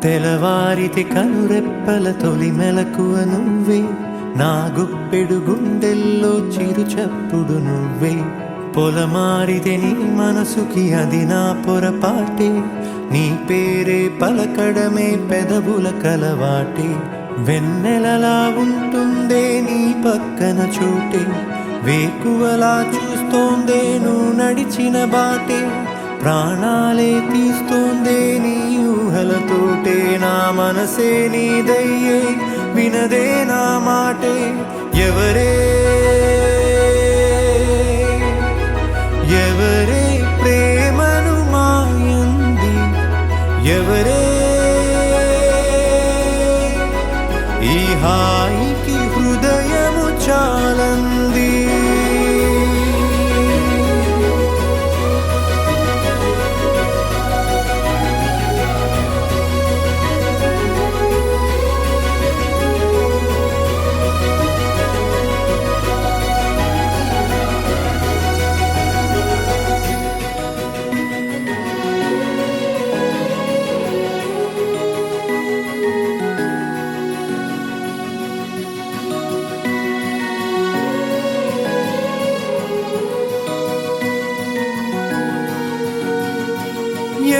తెలవారితి కనురెప్పల తొలి మెలకువ నువ్వే, నా గుప్పెడు గుండెల్లో చిరు చప్పుడు నువ్వే. పొలమారితే నీ మనసుకి అది నా పొరపాటే, నీ పేరే పలకడమే పెదవుల కలవాటే. వెన్నెలలా ఉంటుందే నీ పక్కన చోటే, వేకువలా చూస్తోందే నువ్వు నడిచిన బాటే. ప్రాణాలే తీస్తోందే నీ ఊహలతోటే, నా మనసే నీదయ్యే వినదే నా మాటే. ఎవరే ఎవరే ప్రేమను మాయంది, ఎవరే ఈ హాయికి హృదయము చాలంది.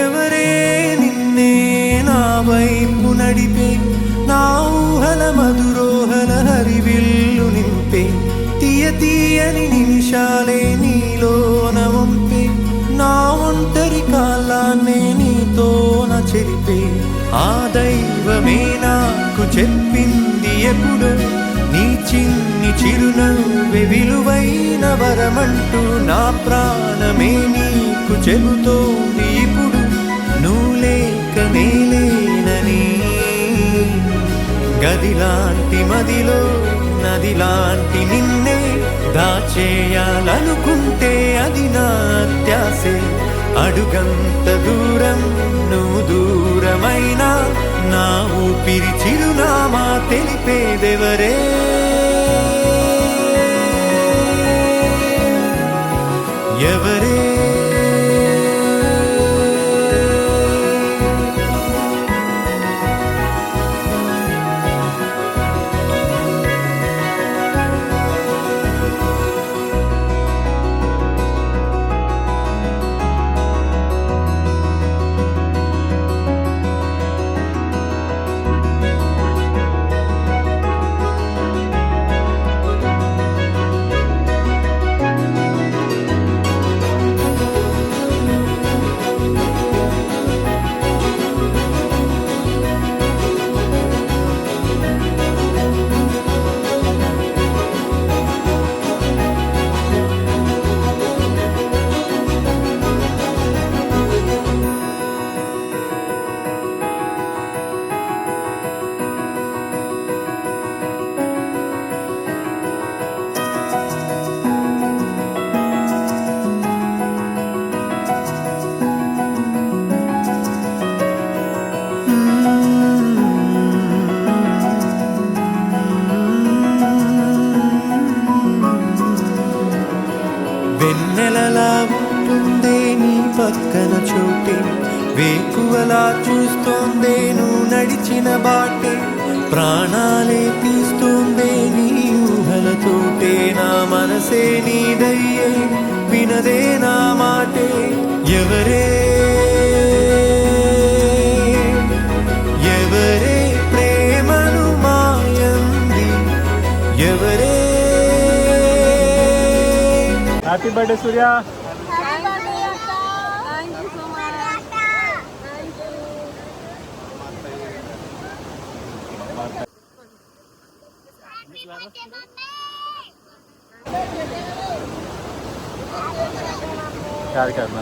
ఎవరే నిన్నే నా వైపు నడిపే, నా ఊహల మధురోహల హరివిల్లు నింపే. తీయ తీయని నిమిషాలే నీలోన వంపే, నా ఒంటరి కాలాన్నే నీతోన చెరిపే. ఆ దైవమే నాకు చెప్పింది ఎప్పుడు, నీ చిన్ని చిరునవ్వే విలువైన వరమంటూ. నా ప్రాణమే నీకు చెబుతోంది ఇప్పుడు, నువ్వు లేక నేలేనని. గదిలాంటి మదిలో నదిలాంటి నిన్నే దాచేయాలనుకుంటే అది నా అత్యాసే. అడుగంత దూరం నువ్వు దూరమైనా, నా ఊపిరి చిరునామా తెలిపేదెవరే. ఎవరే వెన్నెలలా ఉంటుందే నీ పక్కన చోటే, వేకువలా చూస్తోందే నువ్వు నడిచిన బాటే. ప్రాణాలే తీస్తోందే నీ ఊహలతోటే, నా మనసే నీదయ్యే వినదే నా మాటే. ఎవరే ఎవరే ప్రేమను మాయంది, ఎవరే. హ్యాపీ బర్త్డే సూర్య. కాదు కాదు